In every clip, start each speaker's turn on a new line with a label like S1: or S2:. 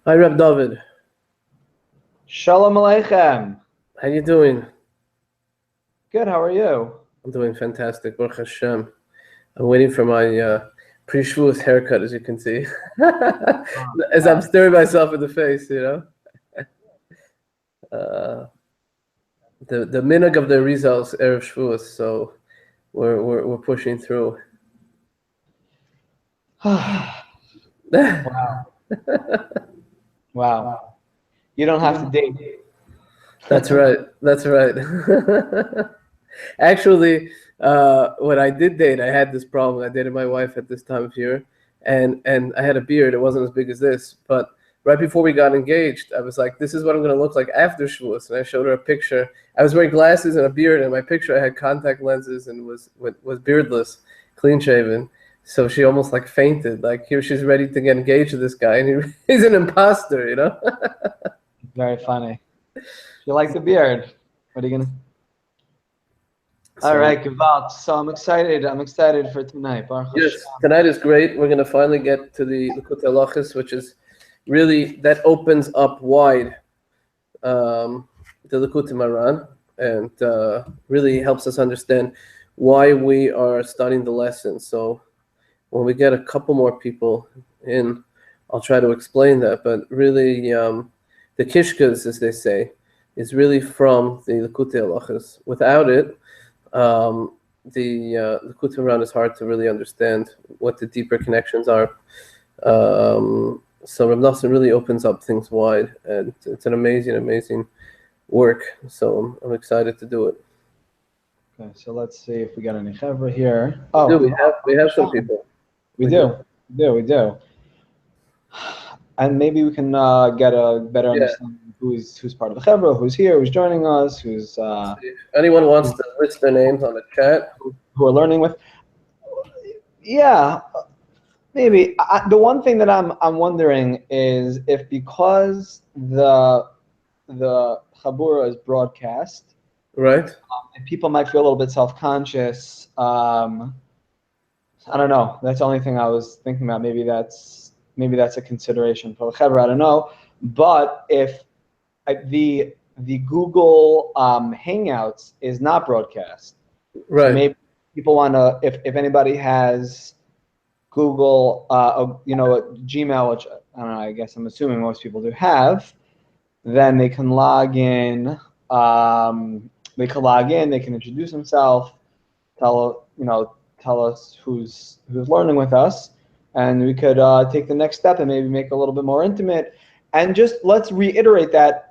S1: Hi, Reb David.
S2: Shalom Aleichem.
S1: How you doing?
S2: Good, how are you?
S1: I'm doing fantastic. Baruch Hashem. I'm waiting for my pre-Shavuos haircut, as you can see. As I'm staring myself in the face, Uh, the minhag of the Rizal's Erev Shavuos, so we're pushing through.
S2: Wow. Wow. You don't have to date.
S1: That's right. That's right. Actually, when I did date, I had this problem. I dated my wife at this time of year, and I had a beard. It wasn't as big as this, but right before we got engaged, I was like, "This is what I'm going to look like after Shavuos." And I showed her a picture. I was wearing glasses and a beard, and in my picture, I had contact lenses and was beardless, clean shaven. So she almost like fainted. Like here, she's ready to get engaged to this guy, and he's an imposter.
S2: Very funny. You like the beard. What are you gonna? All right, Gewalt. So I'm excited. I'm excited for tonight. Baruch
S1: Yes,
S2: Hashem.
S1: tonight is great. We're going to finally get to the Likutey Halachos, which is really, that opens up wide the Likutey Moharan, and really helps us understand why we are studying the lesson. So when we get a couple more people in, I'll try to explain that. But really, the kishkas, as they say, is really from the Likutey Halachos. Without it, the Likutey Moharan is hard to really understand what the deeper connections are. So Reb Nosson really opens up things wide, and it's an amazing work. So I'm excited to do it.
S2: Okay, so let's see if we got any chevra here.
S1: We have some people.
S2: We do. And maybe we can get a better understanding of who's part of the chevra, who's here, who's joining us, who's
S1: If anyone wants to list their names on the chat,
S2: who are learning with. Yeah, maybe. The one thing that I'm wondering is if because the chabura is broadcast,
S1: right?
S2: and people might feel a little bit self-conscious. I don't know. That's the only thing I was thinking about. Maybe that's a consideration for the chabura. I don't know. But if the Google Hangouts is not broadcast,
S1: Right.
S2: so maybe people want to. If anybody has Google, Gmail, which I don't know, I guess I'm assuming most people do have, then they can log in. They can introduce themselves, tell us who's learning with us, and we could take the next step and maybe make it a little bit more intimate. And just let's reiterate that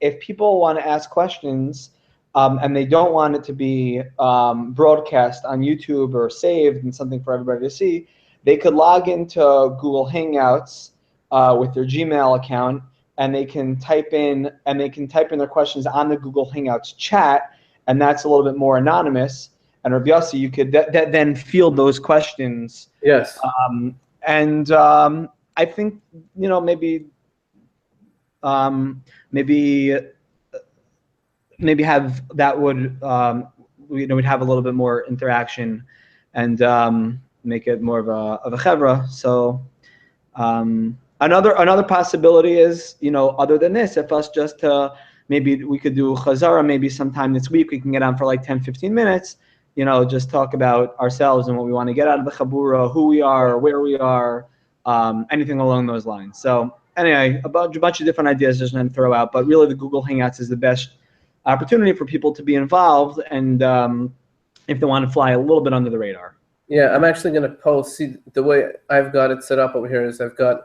S2: if people want to ask questions, and they don't want it to be broadcast on YouTube or saved and something for everybody to see, they could log into Google Hangouts with their Gmail account, and they can type in their questions on the Google Hangouts chat, and that's a little bit more anonymous. And Rabbi Yossi, you could then field those questions.
S1: Yes.
S2: I think maybe have that would we'd have a little bit more interaction, and make it more of a chevra. So another possibility is, other than this, if us just maybe we could do chazara maybe sometime this week. We can get on for like 10-15 minutes, just talk about ourselves and what we want to get out of the chabura, who we are, where we are, anything along those lines. So anyway, a bunch of different ideas just going to throw out, but really the Google Hangouts is the best opportunity for people to be involved, and if they want to fly a little bit under the radar.
S1: Yeah, I'm actually going to post. See, the way I've got it set up over here is I've got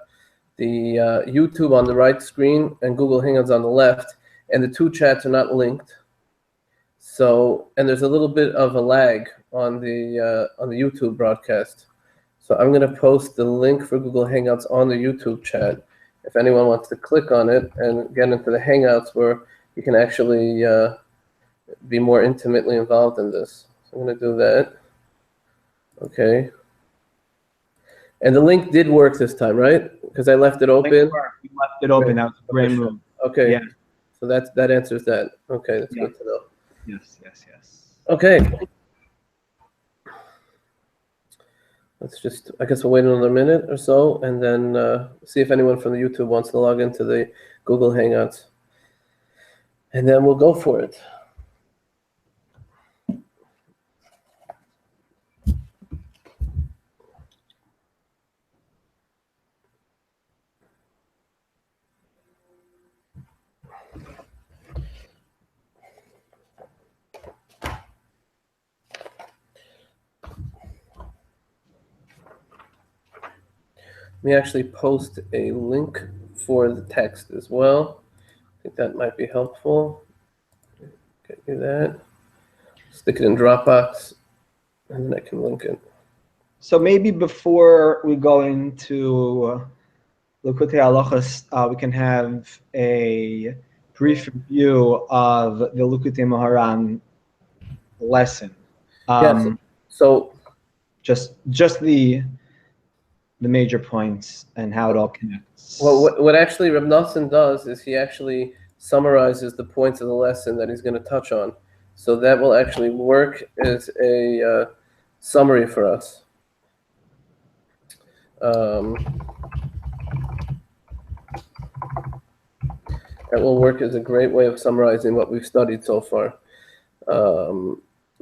S1: the YouTube on the right screen and Google Hangouts on the left, and the two chats are not linked. So, and there's a little bit of a lag on the YouTube broadcast. So I'm going to post the link for Google Hangouts on the YouTube chat. If anyone wants to click on it and get into the Hangouts where you can actually be more intimately involved in this. So I'm going to do that. Okay. And the link did work this time, right? Because I left it open.
S2: You left it open. That was a great move.
S1: Okay.
S2: Yeah.
S1: So that answers that. Okay, that's good to know.
S2: Yes.
S1: Okay. Let's just, I guess we'll wait another minute or so, and then see if anyone from the YouTube wants to log into the Google Hangouts. And then we'll go for it. Let me actually post a link for the text as well. I think that might be helpful. Okay, do that. Stick it in Dropbox, and then I can link it.
S2: So maybe before we go into Likutey Halachos, we can have a brief review of the Likutey Moharan lesson.
S1: Yes. So
S2: just the major points and how it all connects.
S1: Well, what actually Reb Nosson does is he actually summarizes the points of the lesson that he's going to touch on. So that will actually work as a summary for us. That will work as a great way of summarizing what we've studied so far.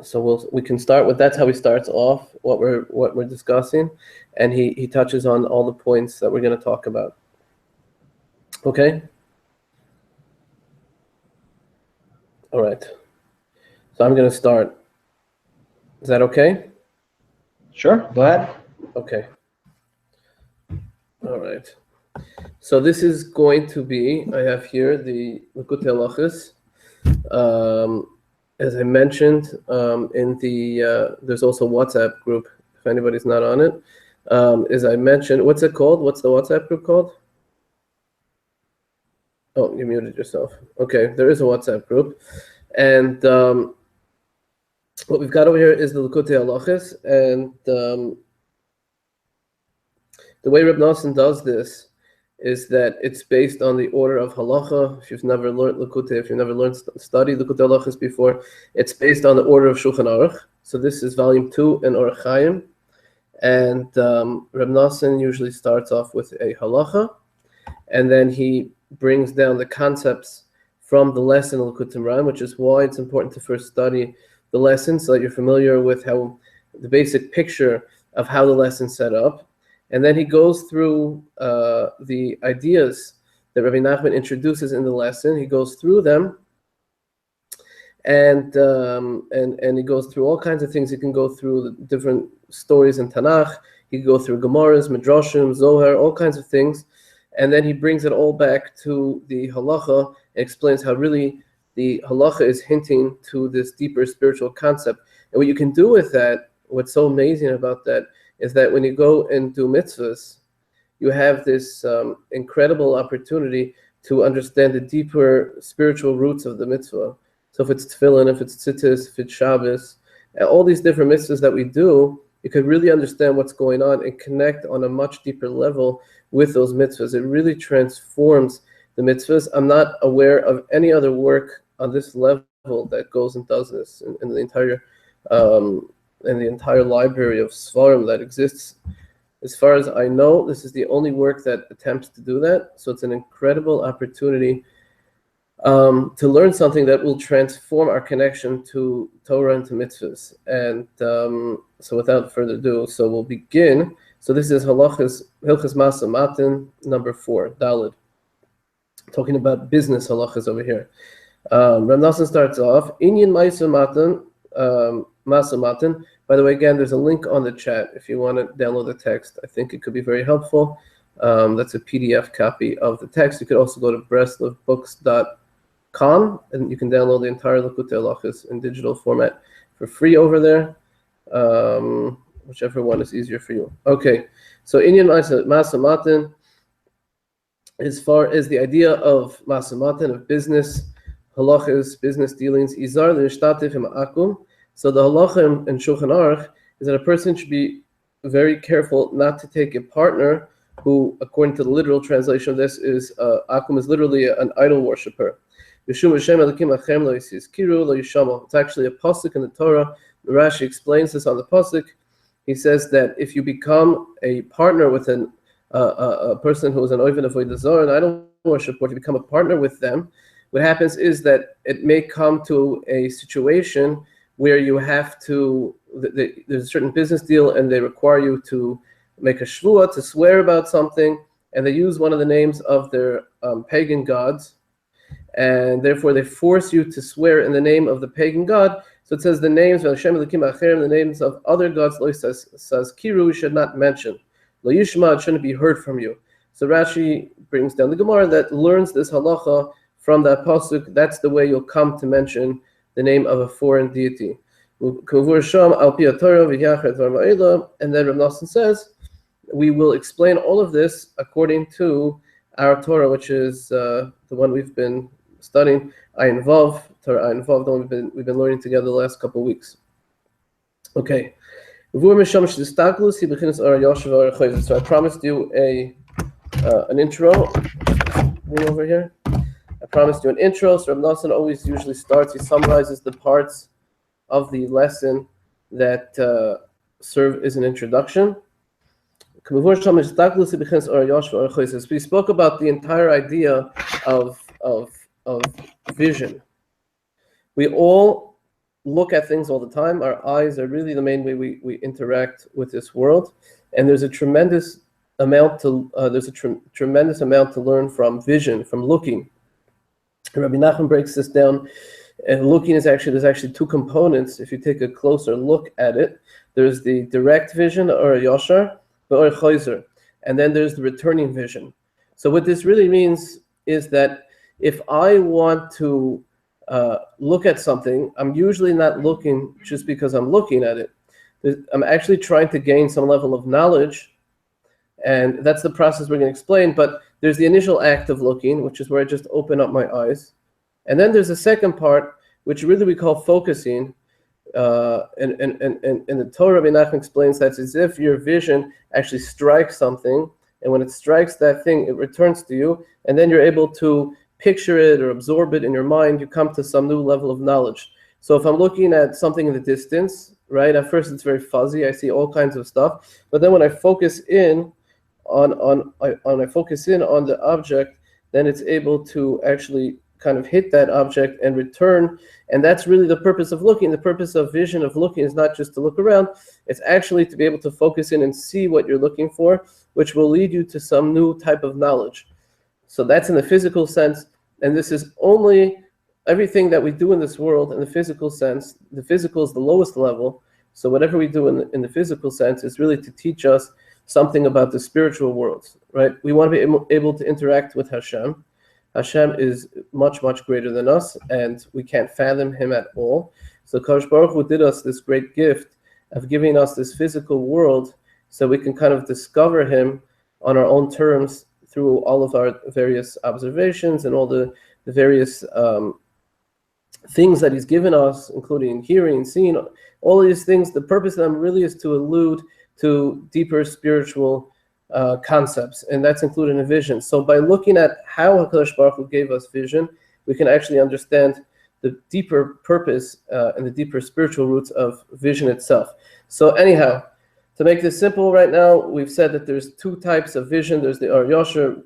S1: So we can start with, that's how he starts off what we're discussing, and he touches on all the points that we're going to talk about. Okay? All right. So I'm going to start. Is that okay?
S2: Sure, go ahead.
S1: Okay. All right. So this is going to be, I have here the Likutey Halachos. As I mentioned, in the there's also a WhatsApp group if anybody's not on it. As I mentioned, what's it called? What's the WhatsApp group called? Oh, you muted yourself. Okay, there is a WhatsApp group, and what we've got over here is the Likutey Halachos, and the way Reb Nosson does this is that it's based on the order of halacha. If you've never learned Likutey, if you've never learned study Likutey Halachos before, it's based on the order of Shulchan Aruch. So this is volume 2 in Orach Chaim, and Reb Nosson usually starts off with a halacha, and then he brings down the concepts from the lesson of Likutey Moharan, which is why it's important to first study the lesson so that you're familiar with how the basic picture of how the lesson's set up. And then he goes through the ideas that Rabbi Nachman introduces in the lesson. He goes through them, and he goes through all kinds of things. He can go through the different stories in Tanakh. He can go through Gemaras, Midrashim, Zohar, all kinds of things. And then he brings it all back to the halacha and explains how really the halacha is hinting to this deeper spiritual concept. And what you can do with that, what's so amazing about that, is that when you go and do mitzvahs, you have this incredible opportunity to understand the deeper spiritual roots of the mitzvah. So if it's tefillin, if it's tzitzis, if it's Shabbos, all these different mitzvahs that we do, you could really understand what's going on and connect on a much deeper level with those mitzvahs. It really transforms the mitzvahs. I'm not aware of any other work on this level that goes and does this in the entire library of Svarim that exists. As far as I know, this is the only work that attempts to do that. So it's an incredible opportunity to learn something that will transform our connection to Torah and to mitzvahs. And so without further ado, so we'll begin. So this is Hilchos Masa Matan, number 4, Daled. Talking about business halachas over here. Reb Nosson starts off, Inyan Ma'aser Masa Matan. By the way, again, there's a link on the chat if you want to download the text. I think it could be very helpful. That's a PDF copy of the text. You could also go to breslovbooks.com and you can download the entire Likutey Halachos in digital format for free over there. Whichever one is easier for you. Okay, so Inyan Masa Matan, as far as the idea of Masa Matan, of business, halachas, business dealings, Izar l'nishtatif ha'akum. So the halacha in Shulchan Aruch is that a person should be very careful not to take a partner who, according to the literal translation of this, is akum is literally an idol worshiper. It's actually a pasuk in the Torah. Rashi explains this on the pasuk he says that if you become a partner with a person who is an oivin of avodah zarah and idol worship, or if you become a partner with them, what happens is that it may come to a situation where you have to, there's a certain business deal and they require you to make a shvuah, to swear about something, and they use one of the names of their pagan gods, and therefore they force you to swear in the name of the pagan god. So it says the names of Hashem Elokim Acherim, the names of other gods, lo kiru, should not mention. Lo yishma, it shouldn't be heard from you. So Rashi brings down the Gemara that learns this halacha from that pasuk. That's the way you'll come to mention the name of a foreign deity. And then Rav Nosson says, we will explain all of this according to our Torah, which is the one we've been studying, Ayin Vav, Torah Ayin Vav, the one we've been learning together the last couple of weeks. Okay. So I promised you an intro. Bring over here. I promised you an intro. So Rav Nosson always usually starts, he summarizes the parts of the lesson that serve as an introduction. We spoke about the entire idea of vision. We all look at things all the time. Our eyes are really the main way we interact with this world, and there's a tremendous amount to learn from vision, from looking. Rabbi Nachman breaks this down, and looking there's actually two components. If you take a closer look at it, there's the direct vision, or yashar, or choizer, and then there's the returning vision. So what this really means is that if I want to look at something, I'm usually not looking just because I'm looking at it. I'm actually trying to gain some level of knowledge, and that's the process we're going to explain. But there's the initial act of looking, which is where I just open up my eyes. And then there's a second part, which really we call focusing. And the Torah, Rabbi Nachman explains that it's as if your vision actually strikes something, and when it strikes that thing, it returns to you, and then you're able to picture it or absorb it in your mind. You come to some new level of knowledge. So if I'm looking at something in the distance, right, at first it's very fuzzy, I see all kinds of stuff, but then when I focus in on the object, then it's able to actually kind of hit that object and return. And that's really the purpose of looking. The purpose of vision, of looking, is not just to look around, it's actually to be able to focus in and see what you're looking for, which will lead you to some new type of knowledge. So that's in the physical sense, and this is only everything that we do in this world in the physical sense. The physical is the lowest level, so whatever we do in the physical sense is really to teach us something about the spiritual world, right? We want to be able to interact with Hashem. Hashem is much, much greater than us, and we can't fathom him at all. So Kadosh Baruch Hu did us this great gift of giving us this physical world so we can kind of discover him on our own terms through all of our various observations and all the various things that he's given us, including hearing, seeing, all of these things. The purpose of them really is to allude to deeper spiritual concepts, and that's included in vision. So by looking at how HaKadosh Baruch Hu gave us vision, we can actually understand the deeper purpose and the deeper spiritual roots of vision itself. So anyhow, to make this simple right now, we've said that there's two types of vision. There's the Ar Yosher,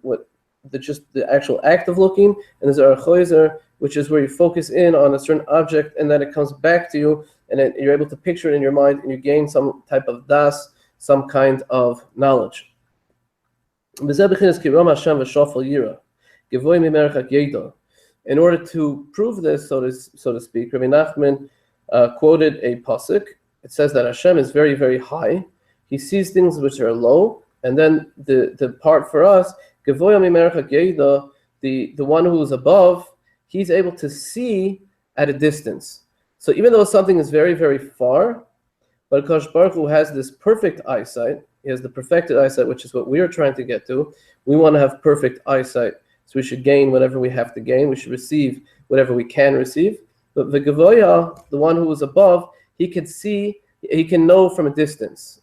S1: just the actual act of looking, and there's Ar Choizer, which is where you focus in on a certain object, and then it comes back to you, and then you're able to picture it in your mind, and you gain some type of das, some kind of knowledge. In order to prove this, so to speak, Rabbi Nachman quoted a pasuk. It says that Hashem is very, very high. He sees things which are low, and then the part for us, the one who is above, he's able to see at a distance. So even though something is very, very far, but Kadosh Baruch Hu has this perfect eyesight. He has the perfected eyesight, which is what we are trying to get to. We want to have perfect eyesight, so we should gain whatever we have to gain. We should receive whatever we can receive. But the Gavoya, the one who is above, he can see, he can know from a distance.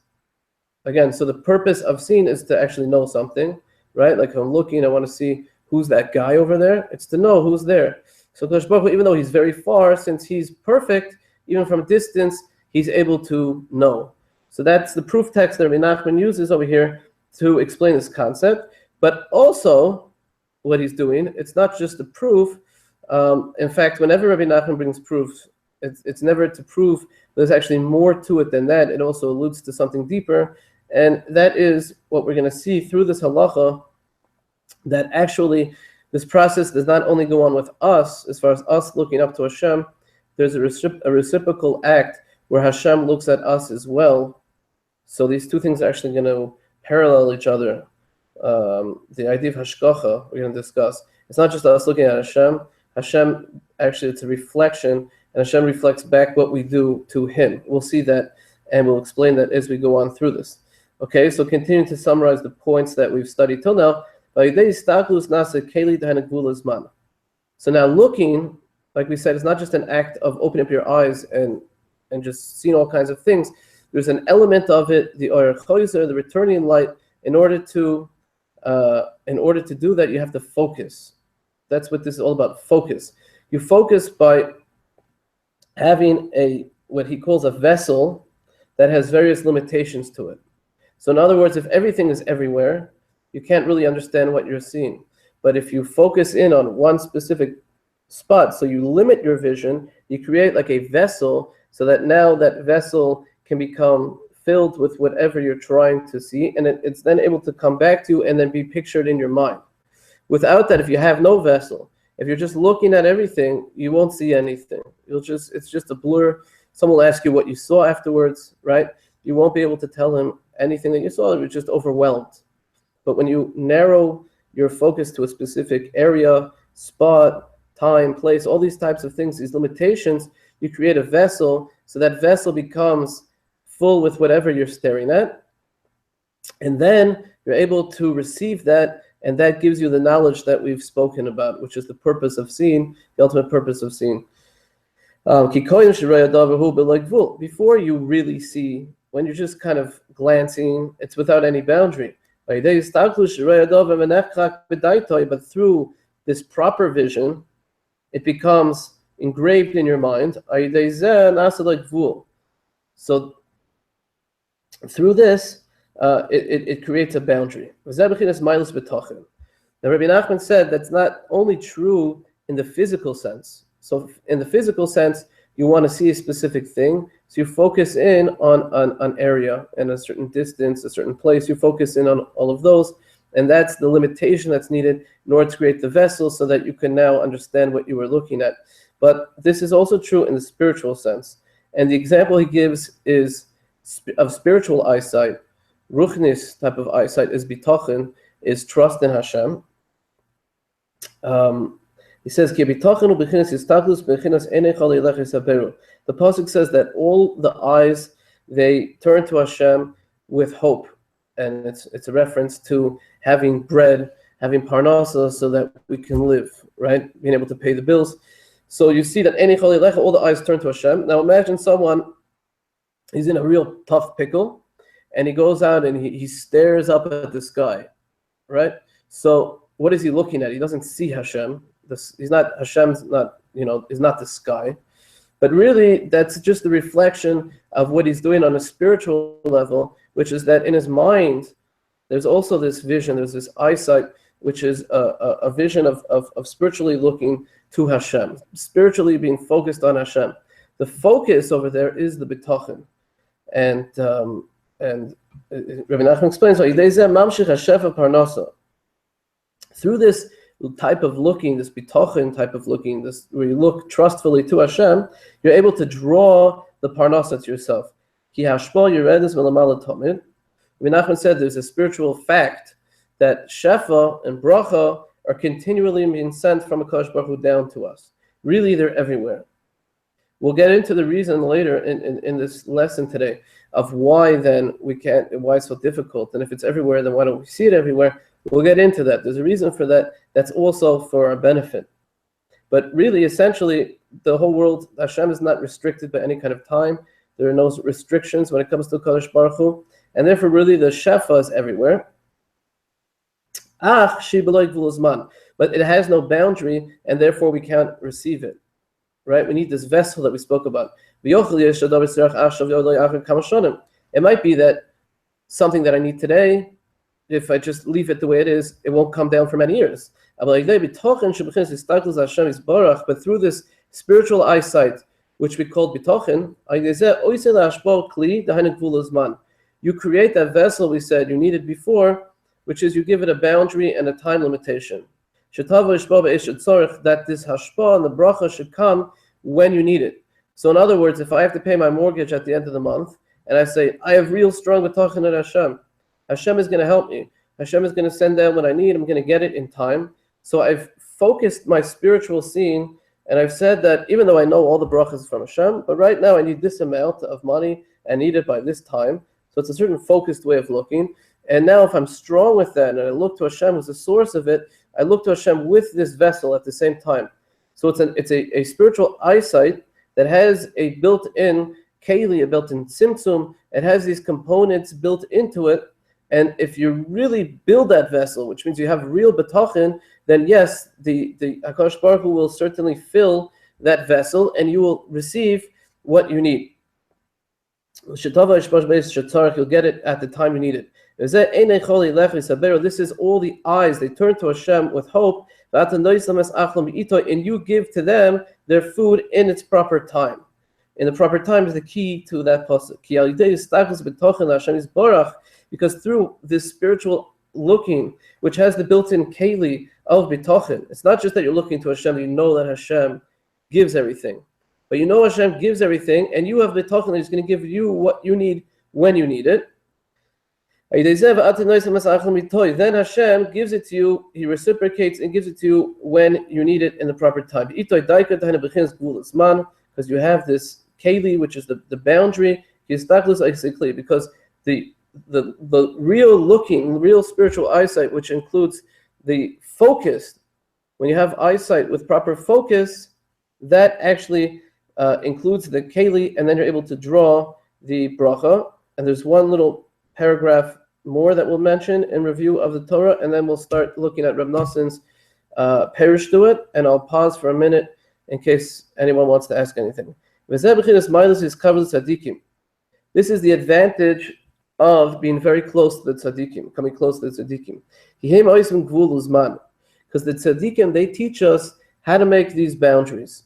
S1: Again, so the purpose of seeing is to actually know something, right? Like if I'm looking, I want to see who's that guy over there. It's to know who's there. So Kadosh Baruch Hu, even though he's very far, since he's perfect, even from a distance, he's able to know. So that's the proof text that Rabbi Nachman uses over here to explain this concept. But also, what he's doing, it's not just the proof. In fact, whenever Rabbi Nachman brings proof, it's never to prove there's actually more to it than that. It also alludes to something deeper, and that is what we're going to see through this halacha, that actually this process does not only go on with us, as far as us looking up to Hashem. There's a reciprocal act where Hashem looks at us as well. So these two things are actually going to parallel each other. The idea of hashgacha we're going to discuss. It's not just us looking at Hashem. Hashem, actually, it's a reflection, and Hashem reflects back what we do to Him. We'll see that, and we'll explain that as we go on through this. Okay, so continuing to summarize the points that we've studied till now. So now looking, like we said, it's not just an act of opening up your eyes and just seeing all kinds of things. There's an element of it, the Or Choyzer, the returning light. In order to do that, you have to focus. That's what this is all about, focus. You focus by having what he calls a vessel that has various limitations to it. So in other words, if everything is everywhere, you can't really understand what you're seeing. But if you focus in on one specific spot, so you limit your vision, you create like a vessel, so that now that vessel can become filled with whatever you're trying to see, and it's then able to come back to you and then be pictured in your mind. Without that, if you have no vessel, if you're just looking at everything, you won't see anything. It's just a blur. Someone will ask you what you saw afterwards, right? You won't be able to tell him anything that you saw. You're just overwhelmed. But when you narrow your focus to a specific area, spot, time, place, all these types of things, these limitations, you create a vessel, so that vessel becomes full with whatever you're staring at. And then you're able to receive that, and that gives you the knowledge that we've spoken about, which is the purpose of seeing, the ultimate purpose of seeing. Before you really see, when you're just kind of glancing, it's without any boundary. But through this proper vision, it becomes engraved in your mind. So through this, it creates a boundary. Now, Rabbi Nachman said that's not only true in the physical sense. So in the physical sense, you want to see a specific thing, so you focus in on an area and a certain distance, a certain place. You focus in on all of those, and that's the limitation that's needed in order to create the vessel, so that you can now understand what you were looking at. But this is also true in the spiritual sense. And the example he gives is of spiritual eyesight. Ruchnis type of eyesight is bitachon, is trust in Hashem. He says, the pasuk says that all the eyes, they turn to Hashem with hope, and it's a reference to having bread, having parnasa, so that we can live, right? Being able to pay the bills. So you see that all the eyes turn to Hashem. Now imagine someone, he's in a real tough pickle, and he goes out and he stares up at the sky, right? So what is he looking at? He doesn't see Hashem. Hashem's not the sky. But really, that's just the reflection of what he's doing on a spiritual level, which is that in his mind, there's also this vision, there's this eyesight, which is a vision of spiritually looking to Hashem, spiritually being focused on Hashem. The focus over there is the bitachon. And Rabbi Nachman explains, through this type of looking, this bitachon type of looking, this where you look trustfully to Hashem, you're able to draw the parnasa to yourself. Rabbi Nachman said there's a spiritual fact that shefa and bracha are continually being sent from HaKadosh Baruch Hu down to us. Really, they're everywhere. We'll get into the reason later in this lesson today of why then why it's so difficult. And if it's everywhere, then why don't we see it everywhere? We'll get into that. There's a reason for that. That's also for our benefit. But really, essentially, the whole world, Hashem is not restricted by any kind of time. There are no restrictions when it comes to Kadosh Baruch Hu. And therefore, really, the shefa is everywhere. But it has no boundary, and therefore we can't receive it. Right? We need this vessel that we spoke about. And It might be that something that I need today, if I just leave it the way it is, it won't come down for many years. But through this spiritual eyesight, which we call bitochen, you create that vessel we said you needed before, which is you give it a boundary and a time limitation. That this hashpah and the bracha should come when you need it. So in other words, if I have to pay my mortgage at the end of the month, and I say, I have real strong bitochen at Hashem, Hashem is going to help me. Hashem is going to send down what I need. I'm going to get it in time. So I've focused my spiritual seeing, and I've said that even though I know all the brachas from Hashem, but right now I need this amount of money, I need it by this time. So it's a certain focused way of looking. And now if I'm strong with that, and I look to Hashem as the source of it, I look to Hashem with this vessel at the same time. So it's a spiritual eyesight that has a built-in keli, a built-in tzimtzum. It has these components built into it. And if you really build that vessel, which means you have real betochen, then yes, the HaKadosh Baruch Hu will certainly fill that vessel, and you will receive what you need. You'll get it at the time you need it. This is all the eyes. They turn to Hashem with hope, and you give to them their food in its proper time. In the proper time is the key to that pasuk. Because through this spiritual looking, which has the built-in keli of bitochen, it's not just that you're looking to Hashem, you know that Hashem gives everything. But you know Hashem gives everything, and you have bitochen that He's going to give you what you need when you need it. Then Hashem gives it to you, He reciprocates and gives it to you when you need it in the proper time. Because you have this keli, which is the boundary, because the real looking, real spiritual eyesight, which includes the focus, when you have eyesight with proper focus, that actually includes the keli, and then you're able to draw the bracha. And there's one little paragraph more that we'll mention in review of the Torah, and then we'll start looking at Reb Noson's parish to it, and I'll pause for a minute in case anyone wants to ask anything. This is the advantage of being very close to the tzaddikim, coming close to the tzaddikim. Because the tzaddikim, they teach us how to make these boundaries.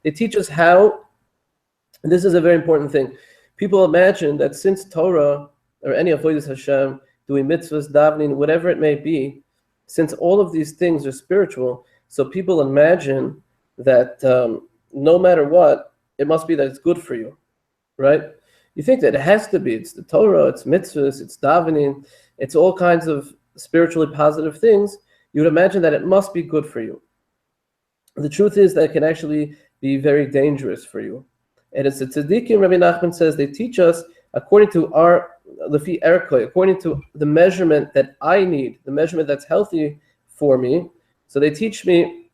S1: They teach us how, and this is a very important thing. People imagine that since Torah, or any avodas Hashem, doing mitzvahs, davening, whatever it may be, since all of these things are spiritual, so people imagine that no matter what, it must be that it's good for you, right? You think that it has to be. It's the Torah, it's mitzvahs, it's davening, it's all kinds of spiritually positive things. You would imagine that it must be good for you. The truth is that it can actually be very dangerous for you. And it's the tzaddikim, Rabbi Nachman says, they teach us according to our lefi erkoi, according to the measurement that I need, the measurement that's healthy for me. So they teach me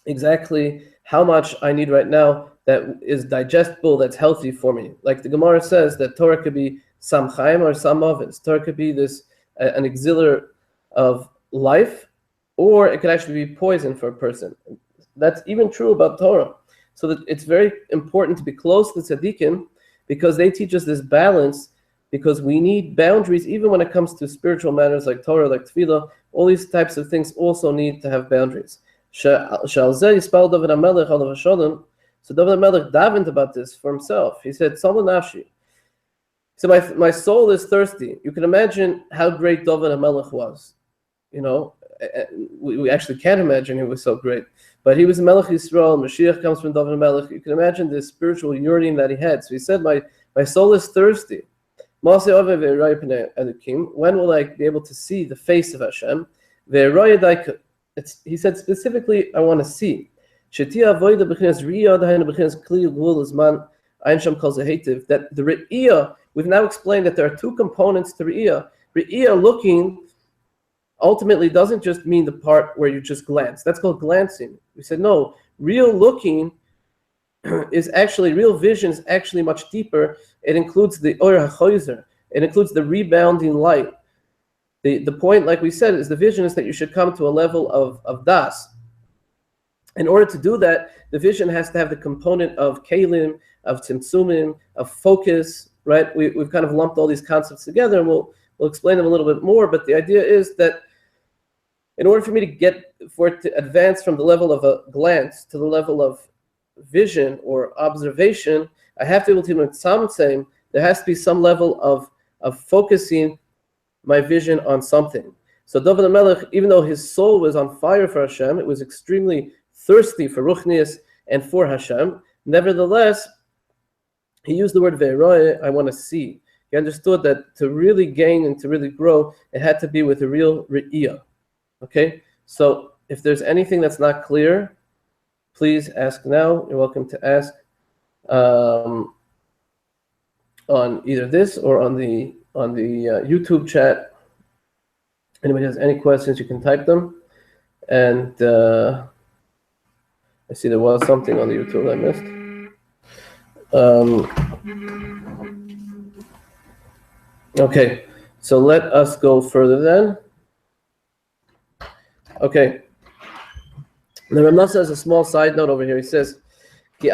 S1: exactly how much I need right now that is digestible, that's healthy for me. Like the Gemara says that Torah could be sam chaim or sam avos. Torah could be this an auxiliary of life, or it could actually be poison for a person. That's even true about Torah. So that it's very important to be close to tzaddikim, because they teach us this balance, because we need boundaries even when it comes to spiritual matters like Torah, like tefillah. All these types of things also need to have boundaries. So David HaMelech davened about this for himself. He said, Tzalma nafshi. So my soul is thirsty. You can imagine how great David HaMelech was. You know, we actually can't imagine he was so great. But he was a Melech Yisrael. Mashiach comes from David HaMelech. You can imagine this spiritual yearning that he had. So he said, my soul is thirsty. When will I be able to see the face of Hashem? He said specifically, I want to see. That the re'iyah, we've now explained that there are two components to re'iyah. Re'iyah, looking, ultimately doesn't just mean the part where you just glance. That's called glancing. We said, no, real looking is actually, real vision is actually much deeper. It includes the Or HaChoyzer. It includes the rebounding light. The point, like we said, is the vision is that you should come to a level of das. In order to do that, the vision has to have the component of kalim, of tzimtzumim, of focus, right? We've kind of lumped all these concepts together, and we'll explain them a little bit more. But the idea is that in order for it to advance from the level of a glance to the level of vision or observation, I have to be able to tzamtzem. There has to be some level of focusing my vision on something. So David HaMelech, even though his soul was on fire for Hashem, it was extremely thirsty for Ruchnius and for Hashem. Nevertheless, he used the word ve'eroeh, I want to see. He understood that to really gain and to really grow, it had to be with a real re'iyah. Okay? So if there's anything that's not clear, please ask now. You're welcome to ask on either this or on the YouTube chat. Anybody has any questions, you can type them. And I see there was something on the YouTube I missed. Okay, so let us go further then. Okay. The Ramnas has a small side note over here. He says, so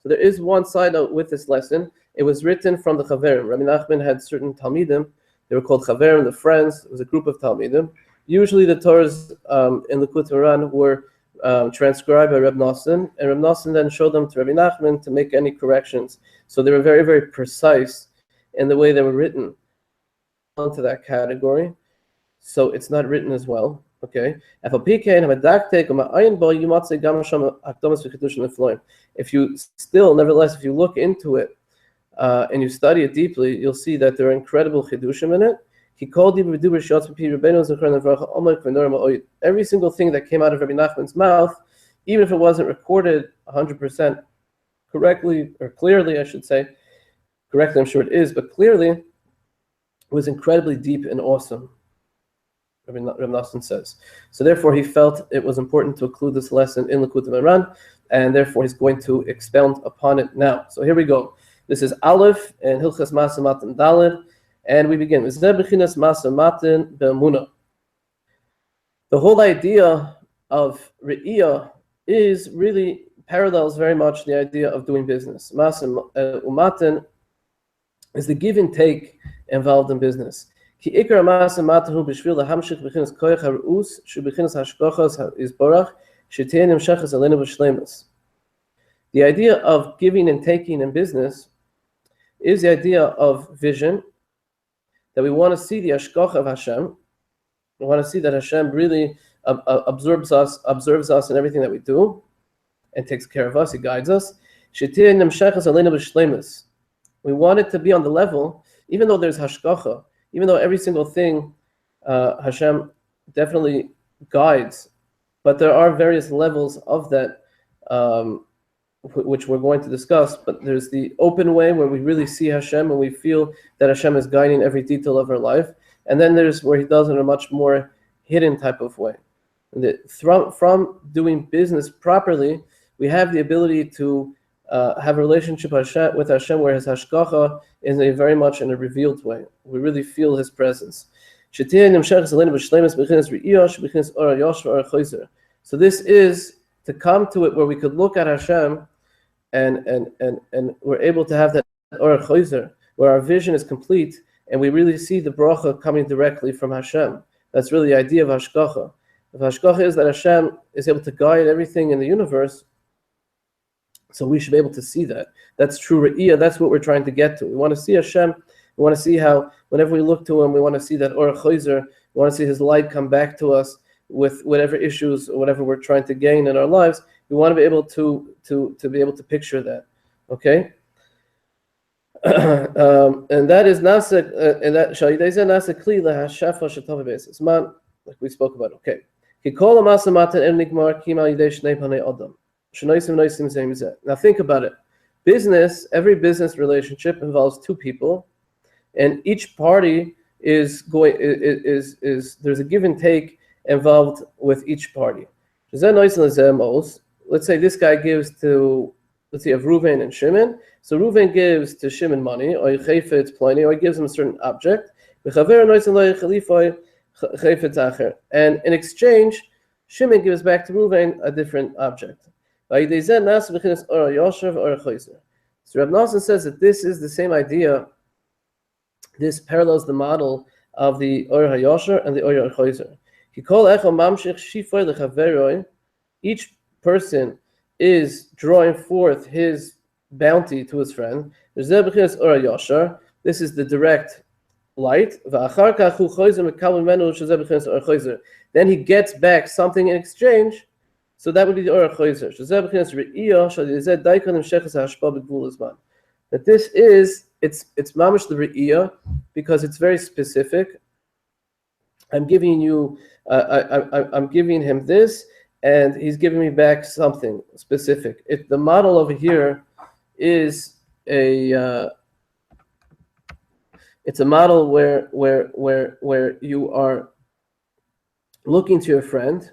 S1: there is one side note with this lesson. It was written from the Chaverim. Rabbi Nachman had certain Talmidim. They were called Chaverim, the friends. It was a group of Talmidim. Usually the Torahs in Likutey Moharan were transcribed by Reb Nosson, and Reb Nosson then showed them to Rabbi Nachman to make any corrections. So they were very, very precise in the way they were written onto that category. So it's not written as well. Okay. If you still, nevertheless, if you look into it and you study it deeply, you'll see that there are incredible chidushim in it. Every single thing that came out of Rabbi Nachman's mouth, even if it wasn't recorded 100% correctly, or clearly, I should say, correctly, I'm sure it is, but clearly, it was incredibly deep and awesome. Rabbi Nosson says. So therefore, he felt it was important to include this lesson in Likutey Moharan, and therefore he's going to expound upon it now. So here we go. This is Aleph and Hilchas Masa Matan Daled, and we begin. The whole idea of Re'iyah is really parallels very much the idea of doing business. Masa Umatan is the give and take involved in business. The idea of giving and taking in business is the idea of vision, that we want to see the hashgacha of Hashem. We want to see that Hashem really observes us in everything that we do and takes care of us, He guides us. We want it to be on the level, even though there's hashgacha, even though every single thing Hashem definitely guides, but there are various levels of that, which we're going to discuss. But there's the open way where we really see Hashem and we feel that Hashem is guiding every detail of our life. And then there's where He does it in a much more hidden type of way. And from doing business properly, we have the ability to have a relationship with Hashem where His hashgacha is very much in a revealed way. We really feel His presence. So this is to come to it where we could look at Hashem and we're able to have that orach chozer, where our vision is complete and we really see the bracha coming directly from Hashem. That's really the idea of hashgacha. If hashgacha is that Hashem is able to guide everything in the universe, so we should be able to see that. That's true re'iyah. That's what we're trying to get to. We want to see Hashem. We want to see how, whenever we look to Him, we want to see that orach chozer. We want to see His light come back to us with whatever issues or whatever we're trying to gain in our lives. We want to be able to be able to picture that. Okay. And that is nasa, and that shayideza nasa kli lahashafa shatav basis. Man, like we spoke about. Okay. Kikol amasa matan enigmar kima yidesh nei panei adam. Now think about it. Business, every business relationship involves two people, and each party is there's a give and take involved with each party. Let's say this guy gives to, let's say, of Reuven and Shimon. So Reuven gives to Shimon money, or chayfetz pliny, or he gives him a certain object. chayfetz acher. And in exchange, Shimon gives back to Reuven a different object. So Reb Nosson says that this is the same idea. This parallels the model of the Or HaYosher and the Or HaChoizer. Each person is drawing forth his bounty to his friend. This is the direct light. Then he gets back something in exchange. So that would be the Or HaChoizer. That this is, it's mamish the re'iyah, because it's very specific. I'm giving you, I'm giving him this, and he's giving me back something specific. The model over here is it's a model where you are looking to your friend,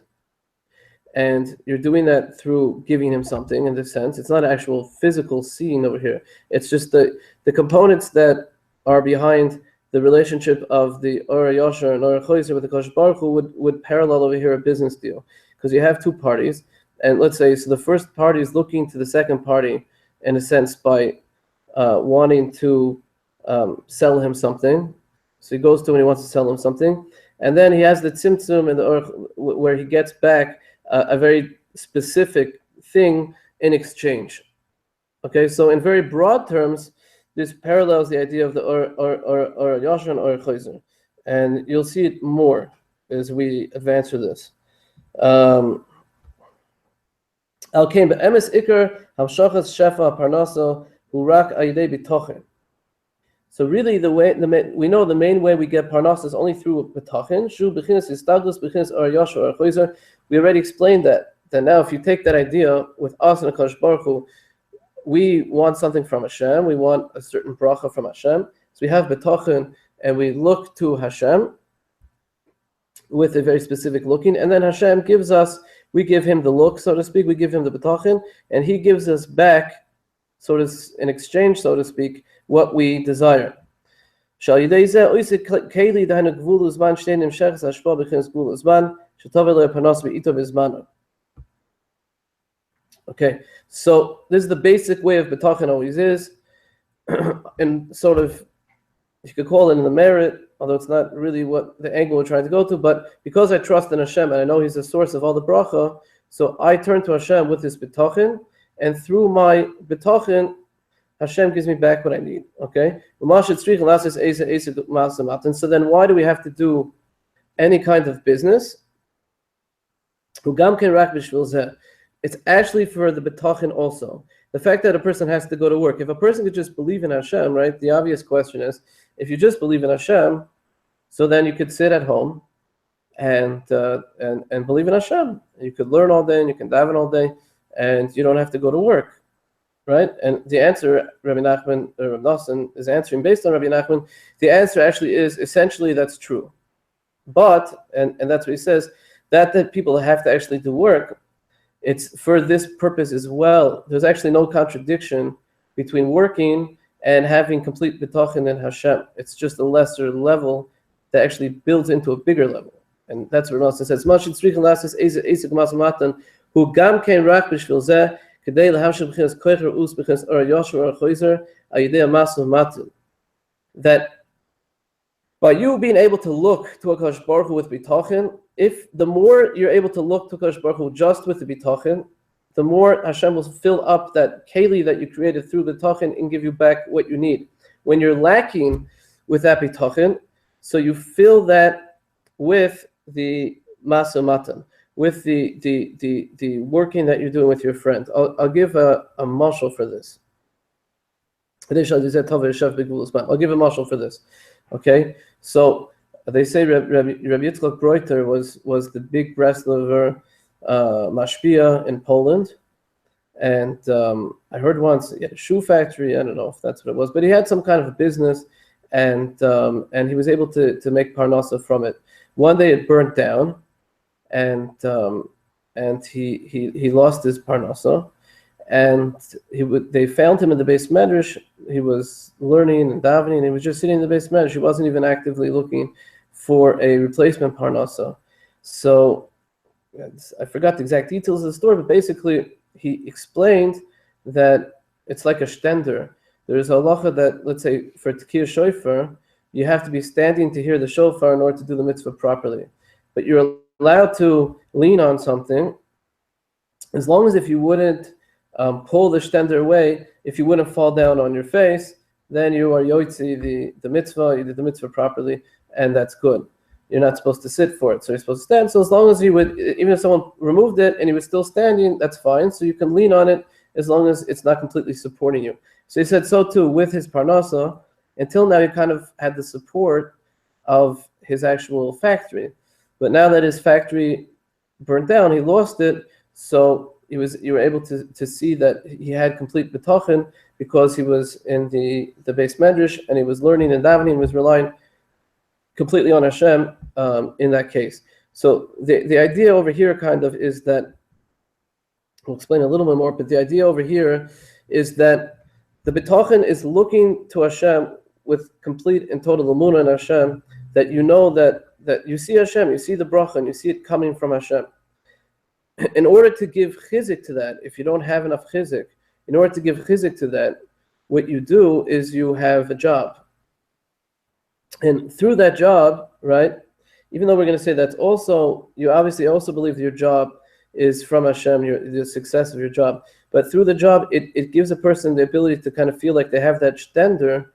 S1: and you're doing that through giving him something. In this sense, it's not an actual physical seeing over here. It's just the components that are behind the relationship of the Or HaYosher and Or HaChoizer with the Kosh Baruch Hu would parallel over here a business deal, because you have two parties, and let's say so the first party is looking to the second party in a sense by wanting to sell him something. So he goes to him and he wants to sell him something, and then he has the tzimtzum and the where he gets back a very specific thing in exchange. Okay, so in very broad terms, this parallels the idea of the Or HaYosher and Or HaChoizer, and you'll see it more as we advance through this. Al kain be'emes ikar hamshachas shefa parnaso hurak ayidei bitochen. So really, we know the main way we get parnas is only through betochen. Shu bechinas istaglus bechinas Or HaYosher Or HaChoizer. We already explained that. Then now, if you take that idea with us and Akash Baruch Hu, we want something from Hashem. We want a certain bracha from Hashem. So we have betochen, and we look to Hashem with a very specific looking, and then Hashem gives us. We give him the look, so to speak. We give him the betochen, and he gives us back, in exchange, so to speak, what we desire. Okay, so this is the basic way of betochen always is, and sort of, you could call it in the merit, although it's not really what the angle we're trying to go to, but because I trust in Hashem and I know he's the source of all the bracha, so I turn to Hashem with this betochen, and through my betochen, Hashem gives me back what I need. Okay? So then why do we have to do any kind of business? It's actually for the betochen also. The fact that a person has to go to work. If a person could just believe in Hashem, right? The obvious question is, if you just believe in Hashem, so then you could sit at home and believe in Hashem. You could learn all day and you can daven all day, and you don't have to go to work. Right? And the answer, Rabbi Nosson is answering based on Rabbi Nachman, the answer actually is essentially that's true. But, and that's what he says, that people have to actually do work, it's for this purpose as well. There's actually no contradiction between working and having complete betochen in Hashem. It's just a lesser level that actually builds into a bigger level. And that's what Nosson says. Who gam kein rak b'shvil zeh, that by you being able to look to Akash Baruch Hu with bitochen, if the more you're able to look to Akash Baruch Hu just with the bitochen, the more Hashem will fill up that keli that you created through bitochen and give you back what you need. When you're lacking with that bitochen, so you fill that with the masa matan, with the working that you're doing with your friend. I'll give a mashal for this. I'll give a mashal for this. Okay, so they say Rabbi Yitzchak Breuter was the big Breslover mashpia in Poland, and I heard once he had a shoe factory. I don't know if that's what it was, but he had some kind of a business, and he was able to make parnasa from it. One day it burnt down, and he lost his parnasa, and they found him in the Beis Medrash. He was learning and davening, and he was just sitting in the Beis Medrash. He wasn't even actively looking for a replacement parnasa. So I forgot the exact details of the story, but basically he explained that it's like a stender. There's a halacha that, let's say, for Tekiah Shofar, you have to be standing to hear the shofar in order to do the mitzvah properly. But you're allowed to lean on something as long as if you wouldn't pull the stender away, if you wouldn't fall down on your face, then you are Yossi the mitzvah, you did the mitzvah properly, and that's good. You're not supposed to sit for it, so you're supposed to stand. So as long as you would, even if someone removed it and he was still standing, that's fine. So you can lean on it as long as it's not completely supporting you. So he said so too with his parnasa. Until now, he kind of had the support of his actual factory. But now that his factory burned down, he lost it. So you were able to see that he had complete bitachon because he was in the base medrash and he was learning and davening, was relying completely on Hashem in that case. So the idea over here kind of is that, we'll explain a little bit more, but the idea over here is that the bitachon is looking to Hashem with complete and total emunah in Hashem, that you know that you see Hashem, you see the bracha, and you see it coming from Hashem. In order to give chizik to that, if you don't have enough chizik, in order to give chizik to that, what you do is you have a job. And through that job, right, even though we're going to say that's also, you obviously also believe that your job is from Hashem, the success of your job. But through the job, it gives a person the ability to kind of feel like they have that stender,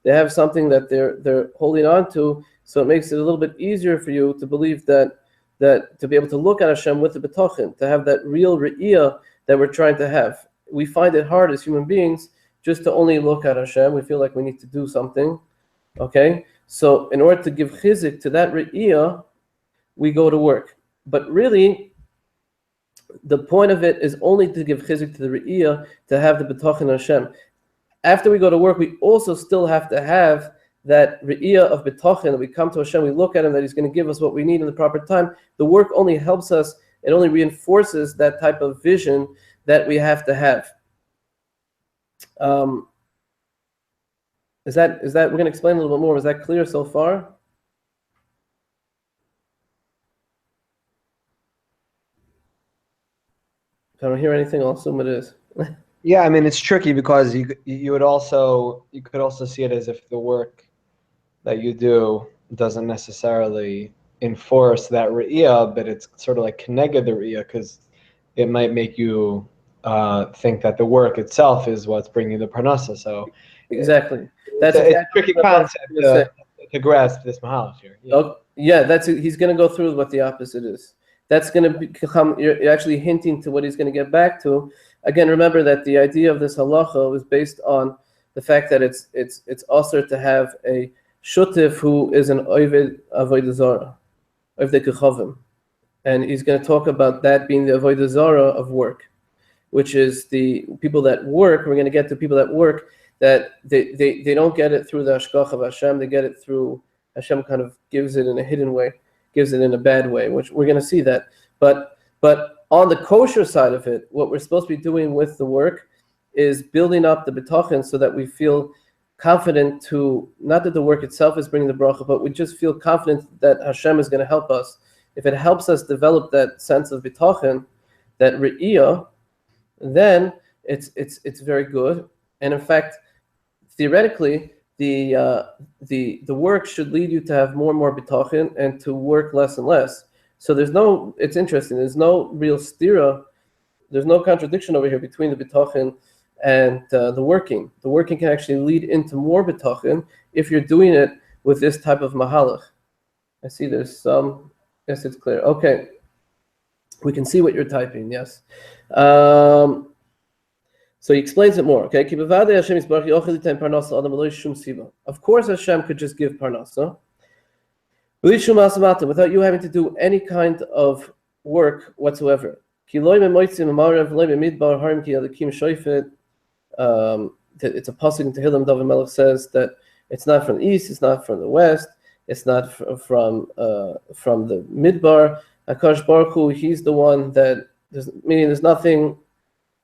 S1: they have something that they're holding on to, so it makes it a little bit easier for you to believe that to be able to look at Hashem with the bitachon, to have that real re'iyah that we're trying to have. We find it hard as human beings just to only look at Hashem. We feel like we need to do something, okay? So in order to give chizik to that re'iyah, we go to work. But really, the point of it is only to give chizik to the re'iyah, to have the bitachon Hashem. After we go to work, we also still have to have that re'iyah of bitachon, that we come to Hashem, we look at Him, that He's going to give us what we need in the proper time. The work only helps us, it only reinforces that type of vision that we have to have. Is that we're going to explain a little bit more. Is that clear so far? If I don't hear anything, I'll assume it is.
S2: Yeah, I mean, it's tricky because you could also see it as if the work that you do doesn't necessarily enforce that re'iyah, but it's sort of like keneged the re'iyah, because it might make you think that the work itself is what's bringing the parnasa. So
S1: exactly,
S2: it's a tricky concept to grasp this mahalach here. Yeah,
S1: he's going to go through what the opposite is. That's going to become, you're actually hinting to what he's going to get back to. Again, remember that the idea of this halacha was based on the fact that it's also to have a shutif who is an oved avodah zarah, oved kechavim, and he's going to talk about that being the avodah zarah of work, which is the people that work. We're going to get to people that work that they don't get it through the hashgach of Hashem. They get it through Hashem. Kind of gives it in a hidden way, gives it in a bad way, which we're going to see that. But on the kosher side of it, what we're supposed to be doing with the work is building up the bitachon so that we feel confident to, not that the work itself is bringing the bracha, but we just feel confident that Hashem is going to help us. If it helps us develop that sense of bitachon, that re'iyah, then it's very good. And in fact, theoretically, the work should lead you to have more and more bitachon and to work less and less. So it's interesting, there's no real stira, there's no contradiction over here between the bitachon and the working. The working can actually lead into more bitachon if you're doing it with this type of mahalach. I see there's some, yes, it's clear. Okay, we can see what you're typing, yes. So he explains it more, okay? Of course Hashem could just give parnasa, without you having to do any kind of work whatsoever. It's a pasuk in Tehillim. David Melech says that it's not from the east, it's not from the west, it's not from the midbar. Hakadosh Baruch Hu, He's the one that, meaning there's nothing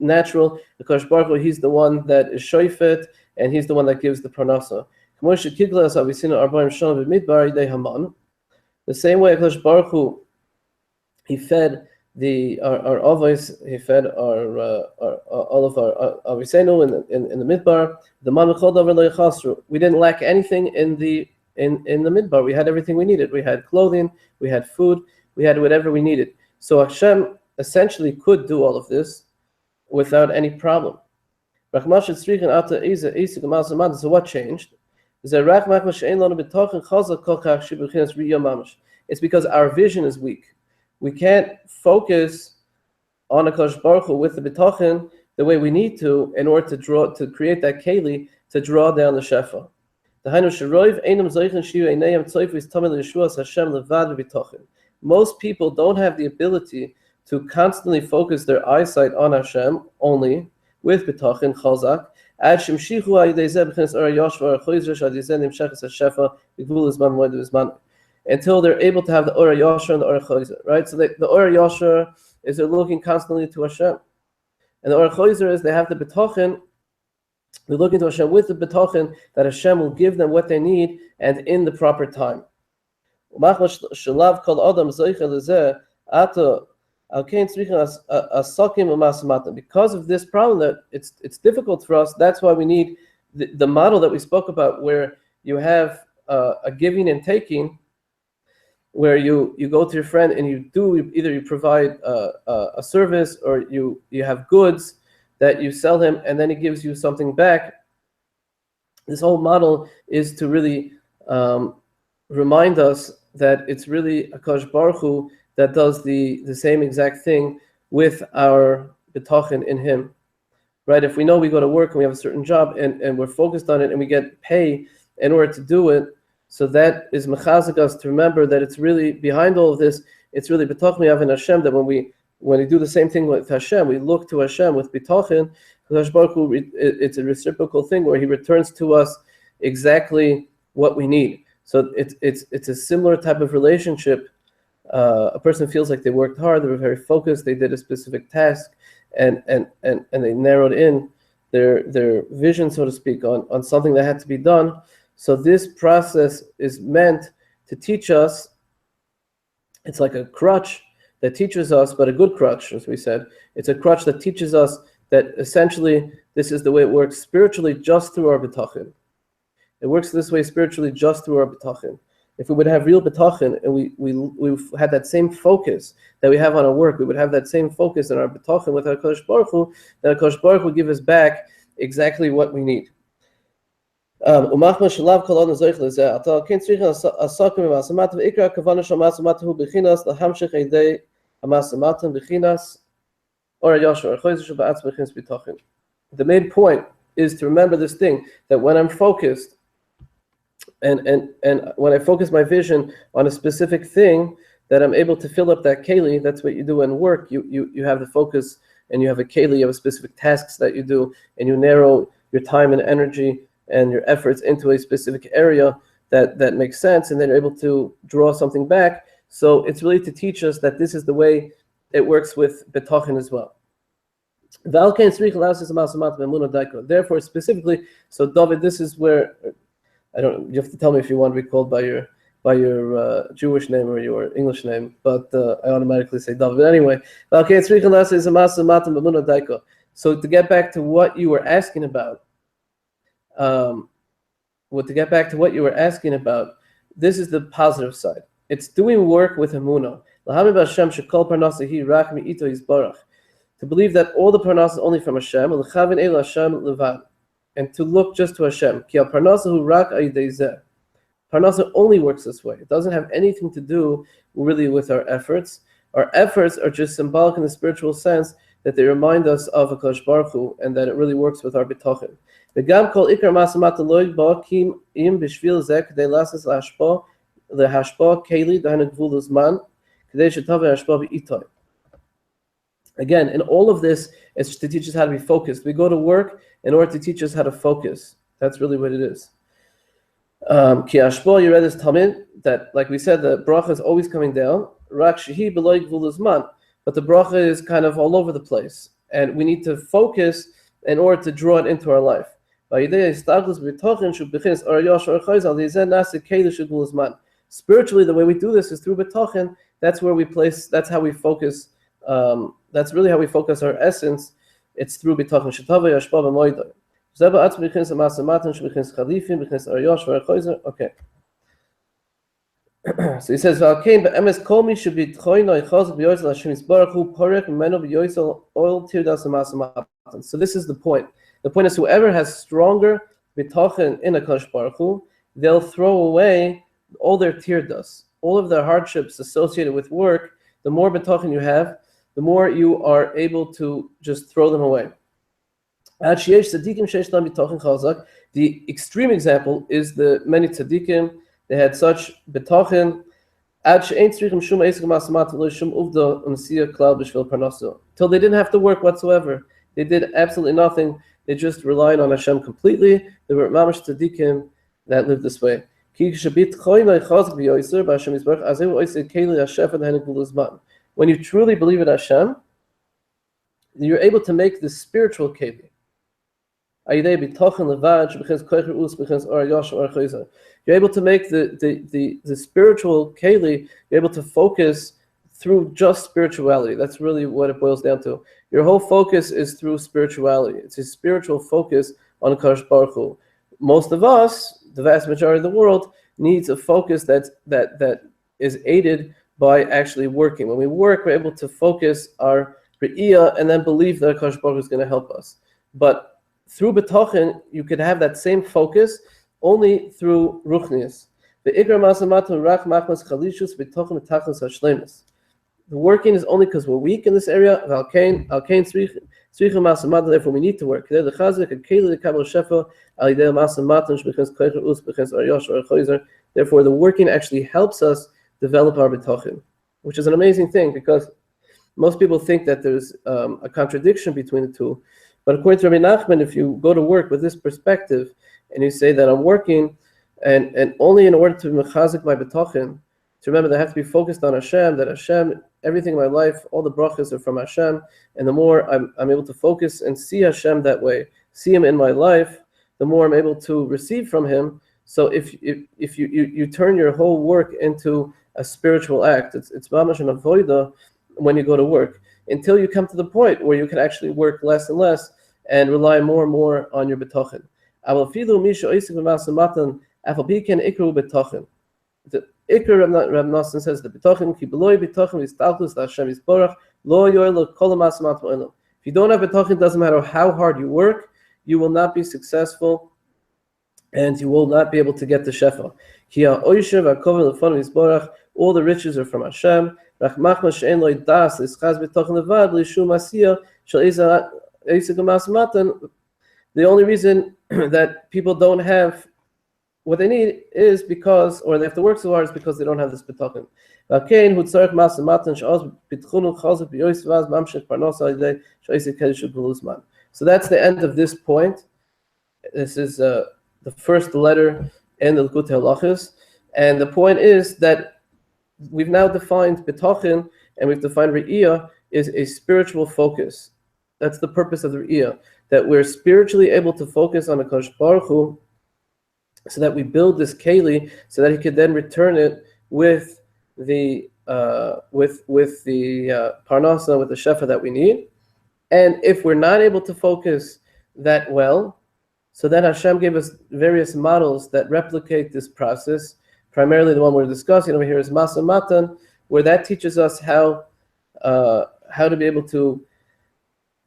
S1: natural. Hakadosh Baruch Hu, He's the one that is shoifet, and He's the one that gives the parnasa. The same way HaKadosh Baruch Hu, He fed our avos, He fed all of our avisenu in the midbar. The man v'chol davar lo yachasru. We didn't lack anything in the midbar. We had everything we needed. We had clothing, we had food, we had whatever we needed. So Hashem essentially could do all of this without any problem. So what changed? It's because our vision is weak. We can't focus on HaKadosh Baruch Hu with the bitachon the way we need to in order to create that keli to draw down the shefa. Most people don't have the ability to constantly focus their eyesight on Hashem only with bitachon chazak until they're able to have the Ora Yosher and the Ora Choyzer, right? So the Ora Yosher is they're looking constantly to Hashem. And the Ora Choyzer is they have the bitachon, they're looking to Hashem with the bitachon that Hashem will give them what they need and in the proper time. Because of this problem that it's difficult for us, that's why we need the model that we spoke about where you have a giving and taking, where you go to your friend and you provide a service or you have goods that you sell him and then he gives you something back. This whole model is to really remind us that it's really HaKadosh Baruch Hu that does the same exact thing with our bitachon in Him. Right? If we know we go to work and we have a certain job and we're focused on it and we get pay in order to do it, so that is mechazik us to remember that it's really behind all of this. It's really bitachon we have in Hashem. That when we do the same thing with Hashem, we look to Hashem with bitachon. HaKadosh Baruch Hu, it's a reciprocal thing where He returns to us exactly what we need. So it's a similar type of relationship. A person feels like they worked hard, they were very focused, they did a specific task, and they narrowed in their vision, so to speak, on something that had to be done. So this process is meant to teach us. It's like a crutch that teaches us, but a good crutch, as we said. It's a crutch that teaches us that essentially this is the way it works spiritually, just through our bitachon. It works this way spiritually, just through our bitachon. If we would have real bitachon and we had that same focus that we have on our work, we would have that same focus in our bitachon with our HaKadosh Baruch Hu, that HaKadosh Baruch Hu would give us back exactly what we need. This is the main point is to remember this thing, that when I'm focused and when I focus my vision on a specific thing, that I'm able to fill up that keli. That's what you do in work. You have the focus and you have a keli, you have specific tasks that you do, and you narrow your time and energy and your efforts into a specific area that makes sense, and then you're able to draw something back. So it's really to teach us that this is the way it works with bitachon as well. Therefore, specifically, so David, this is where you have to tell me if you want to be called by your Jewish name or your English name, but I automatically say David. But anyway, so to get back to what you were asking about, this is the positive side. It's doing work with emunah. To believe that all the parnas is only from Hashem, and to look just to Hashem. Parnasa only works this way. It doesn't have anything to do really with our efforts. Our efforts are just symbolic in the spiritual sense that they remind us of HaKadosh Baruch Hu, and that it really works with our bitachon. Again, in all of this, it's to teach us how to be focused. We go to work in order to teach us how to focus. That's really what it is. Ki hashpa, you read this Talmud, that, like we said, the bracha is always coming down. Rak shehi b'lo gvul zman, but the bracha is kind of all over the place, and we need to focus in order to draw it into our life. So Spiritually, the way we do this is through betochen. That's where we place. That's how we focus. That's really how we focus our essence. It's through betochen. Shetava yashpa b'moida. Zeba atzmi b'chins amasamatin shb'chins chalifim b'chins aryosh v'archoizer. Okay. So he says, "V'alkein be'emes kol mi should tchoino yichazek b'yoyzel Hashem yisbarach hu porek meno b'yoyzel oil tirdas amasamatin." So this is the point. The point is, whoever has stronger betochen in a Kadosh Baruch Hu, they'll throw away all their tirdas, all of their hardships associated with work. The more betochen you have, the more you are able to just throw them away. The extreme example is the many tzaddikim. They had such betochen till they didn't have to work whatsoever. They did absolutely nothing. They just relied on Hashem completely. They were mamash tzaddikim that lived this way. When you truly believe in Hashem, you're able to make this spiritual keli. You're able to make the spiritual keli. You're able to focus through just spirituality. That's really what it boils down to. Your whole focus is through spirituality. It's a spiritual focus on Kadosh Baruch Hu. Most of us, the vast majority of the world, needs a focus that is aided by actually working. When we work, we're able to focus our re'iyah and then believe that Kadosh Baruch Hu is going to help us. But through betochen, you could have that same focus only through ruchnius. The working is only because we're weak in this area. Therefore, we need to work. Therefore, the working actually helps us develop our betochen, which is an amazing thing because most people think that there's a contradiction between the two. But according to Rabbi Nachman, if you go to work with this perspective and you say that I'm working and only in order to mechazik my betochen, to remember that I have to be focused on Hashem, that Hashem, everything in my life, all the brachas are from Hashem, and the more I'm able to focus and see Hashem that way, see Him in my life, the more I'm able to receive from Him. So if you turn your whole work into a spiritual act, it's mamash an avoida when you go to work, until you come to the point where you can actually work less and less and rely more and more on your betochen. The Ikar Reb Nosson says the betochen ki beloy betochen istalkus Hashem yisborach lo yoyel kol ha'masamat ha'olam. If you don't have betochen, it doesn't matter how hard you work, you will not be successful, and you will not be able to get the shefa. Ki ha'oysher v'akovim lefonu yisborach. All the riches are from Hashem. Rach machma she'en lo yidas lischaz betochen levad l'shum asiyah shel isaac ha'masamatan. The only reason that people don't have what they need is because, or they have to work so hard, is because they don't have this betochen. So that's the end of this point. This is the first letter in the Likutey Halachos, and the point is that we've now defined betochen and we've defined re'iyah is a spiritual focus. That's the purpose of the re'iyah, that we're spiritually able to focus on a Kadosh Baruch Hu, so that we build this keli, so that He could then return it with the parnasa, with the shefa that we need. And if we're not able to focus that well, so then Hashem gave us various models that replicate this process. Primarily, the one we're discussing over here is Masa Matan, where that teaches us how to be able to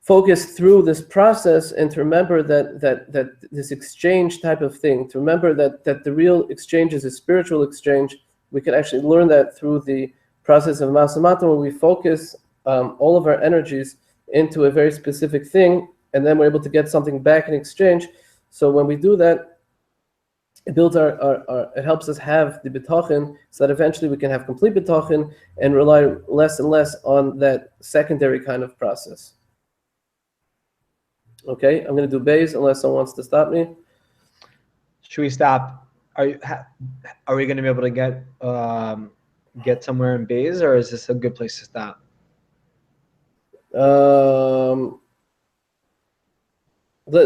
S1: focus through this process and to remember that this exchange type of thing, to remember that the real exchange is a spiritual exchange. We can actually learn that through the process of Masamata, where we focus all of our energies into a very specific thing, and then we're able to get something back in exchange. So when we do that, it builds it helps us have the betochen, so that eventually we can have complete betochen and rely less and less on that secondary kind of process. Okay, I'm going to do Bays unless someone wants to stop me.
S2: Should we stop? Are we going to be able to get somewhere in Bays, or is this a good place to stop?
S1: The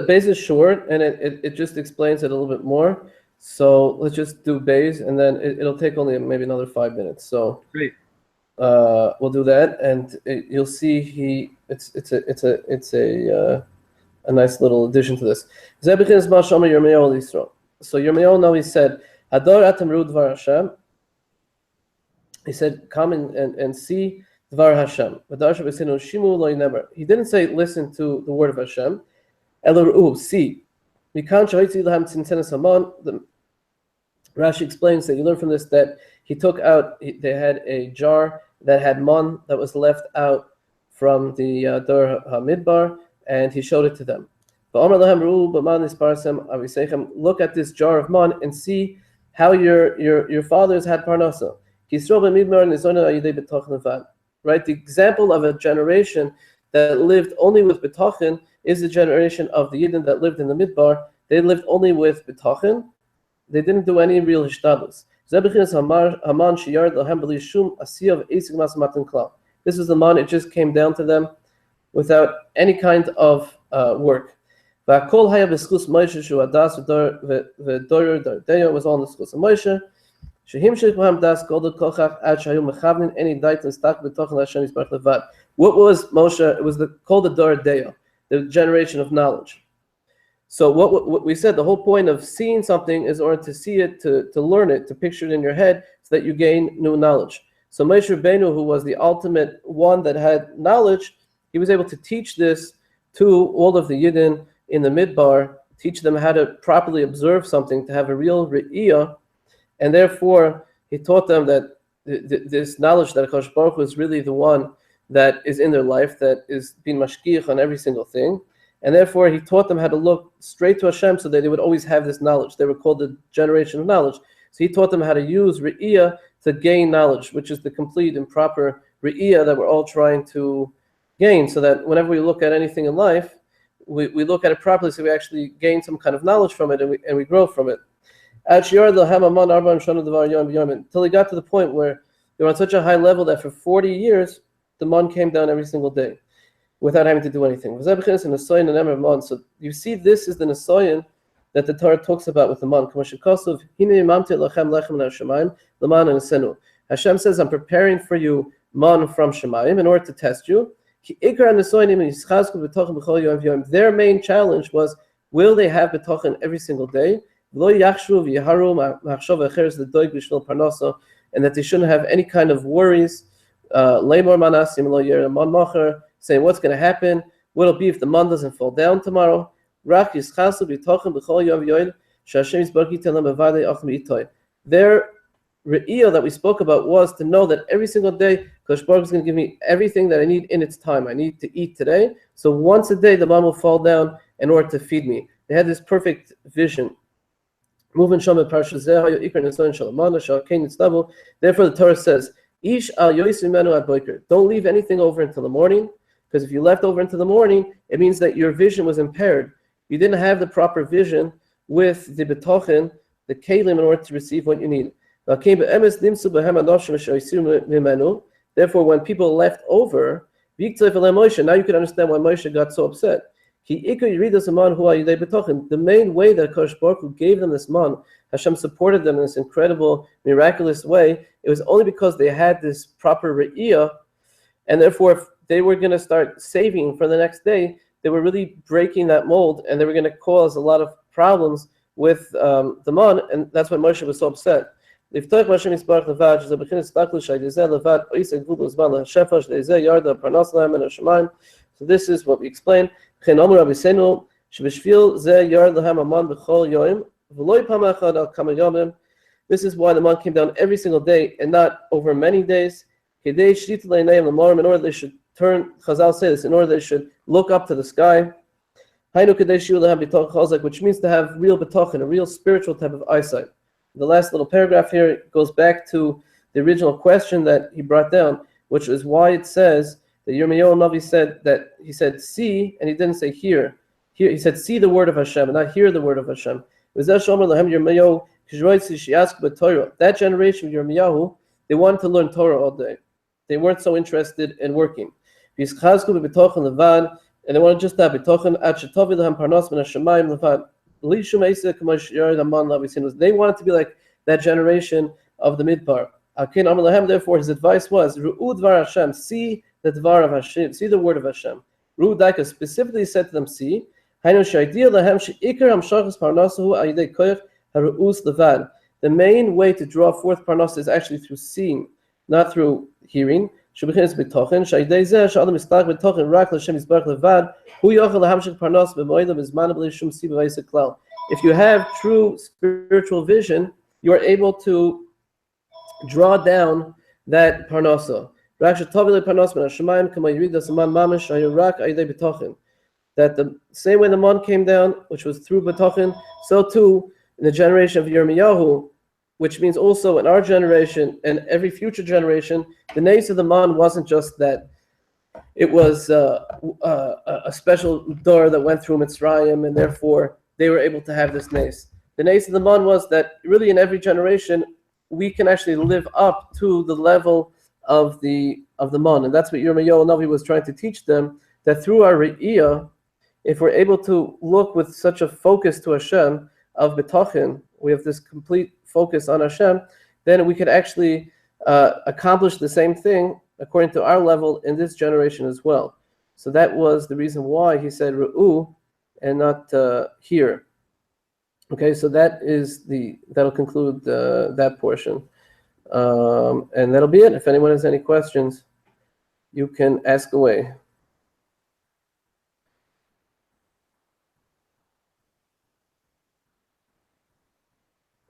S1: Bays is short, and it just explains it a little bit more. So let's just do Bays, and then it'll take only maybe another 5 minutes. So
S2: Great.
S1: we'll do that, and you'll see it's a nice little addition to this. So Yirmiyahu now he said, Hadar atem ru dvar Hashem. He said, come and see Dvar Hashem. He didn't say listen to the word of Hashem. See. Rashi explains that you learn from this that he took out, they had a jar that had man that was left out from the Dor HaMidbar, and he showed it to them. Look at this jar of man and see how your fathers had parnasa. Right? The example of a generation that lived only with bitachon is the generation of the Yidden that lived in the Midbar. They lived only with bitachon. They didn't do any real hishtadlus. This is the man, it just came down to them without any kind of work. It was all in the schus of Moshe. What was Moshe? It was called the Dor Deya, the generation of knowledge. So what we said, the whole point of seeing something is in order to see it, to learn it, to picture it in your head, so that you gain new knowledge. So Moshe Rabbeinu, who was the ultimate one that had knowledge, he was able to teach this to all of the Yidden in the Midbar, teach them how to properly observe something, to have a real re'iyah, and therefore he taught them that this knowledge that HaKadosh Baruch Hu is really the one that is in their life, that is being mashkiach on every single thing. And therefore, he taught them how to look straight to Hashem so that they would always have this knowledge. They were called the generation of knowledge. So he taught them how to use Re'iyah to gain knowledge, which is the complete and proper Re'iyah that we're all trying to gain, so that whenever we look at anything in life, we look at it properly so we actually gain some kind of knowledge from it and we grow from it. Until he got to the point where they were on such a high level that for 40 years, the man came down every single day without having to do anything. So you see, this is the Nesoyin that the Torah talks about with the man. Hashem says, I'm preparing for you man from Shemayim in order to test you. Their main challenge was, will they have bitachon every single day? And that they shouldn't have any kind of worries, saying what's going to happen, what'll be if the man doesn't fall down tomorrow. Their re'iyah that we spoke about was to know that every single day, Kadosh Baruch is going to give me everything that I need in its time. I need to eat today, so once a day the man will fall down in order to feed me. They had this perfect vision. Therefore, the Torah says, don't leave anything over until the morning, because if you left over into the morning, it means that your vision was impaired. You didn't have the proper vision with the betochen, the kelim, in order to receive what you need. Therefore, when people left over, now you can understand why Moshe got so upset. The main way that Kadosh Baruch Hu gave them this man, Hashem supported them in this incredible, miraculous way, it was only because they had this proper re'iyah, and therefore if they were going to start saving for the next day, they were really breaking that mold, and they were going to cause a lot of problems with the man, and that's why Moshe was so upset. So this is what we explained. This is why the man came down every single day and not over many days. In order they should turn, Chazal says, in order they should look up to the sky. Which means to have real bitachon, a real spiritual type of eyesight. The last little paragraph here goes back to the original question that he brought down, which is why it says that Yirmiyahu Navi said that he said see, and he didn't say hear. Here he said see the word of Hashem, and not hear the word of Hashem. That generation of Yirmiyahu, they wanted to learn Torah all day. They weren't so interested in working. And they wanted just to have bitochen. They wanted to be like that generation of the Midbar. Therefore, his advice was, see the Dvar of Hashem, see the word of Hashem. Ru'u specifically said to them, see, the main way to draw forth parnasa is actually through seeing, not through hearing. If you have true spiritual vision, you are able to draw down that parnasa. That the same way the man came down, which was through B'tachin, so too in the generation of Yirmiyahu, which means also in our generation and every future generation, the nace of the man wasn't just that it was a special door that went through Mitzrayim, and therefore they were able to have this nace. The nace of the man was that really in every generation we can actually live up to the level of the man, and that's what Yirmiyahu Navi was trying to teach them. That through our re'iyah, if we're able to look with such a focus to Hashem of B'tachin, we have this complete focus on Hashem, then we could actually accomplish the same thing according to our level in this generation as well. So that was the reason why he said Ru'u and not here. Okay, so that'll conclude that portion. And that'll be it. If anyone has any questions, you can ask away.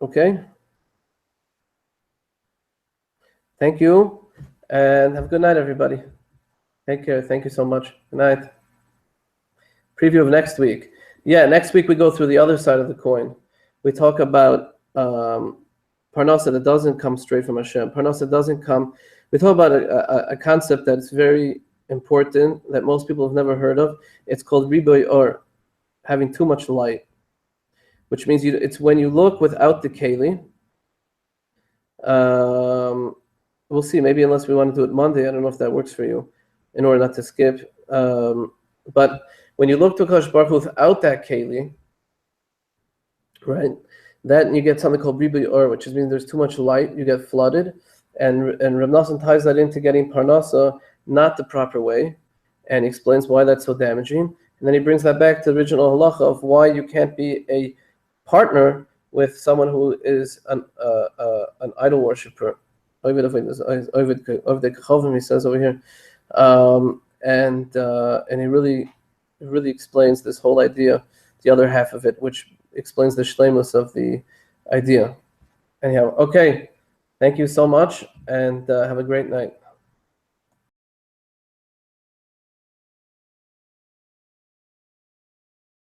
S1: Okay. Thank you, and have a good night, everybody. Take care. Thank you so much. Good night. Preview of next week. Yeah, next week we go through the other side of the coin. We talk about parnasa that doesn't come straight from Hashem. Parnasa doesn't come. We talk about a concept that's very important that most people have never heard of. It's called riboy or, having too much light, which means it's when you look without the keli. We'll see. Maybe unless we want to do it Monday, I don't know if that works for you, in order not to skip. But when you look to Kadosh Baruch Hu without that keli, right, then you get something called riboy or, which means there's too much light. You get flooded, and Rav Nosson ties that into getting parnasa not the proper way, and he explains why that's so damaging. And then he brings that back to the original halacha of why you can't be a partner with someone who is an idol worshiper. He says over here, and he really explains this whole idea, the other half of it, which explains the shleimus of the idea. Anyhow, okay, thank you so much, and have a great night.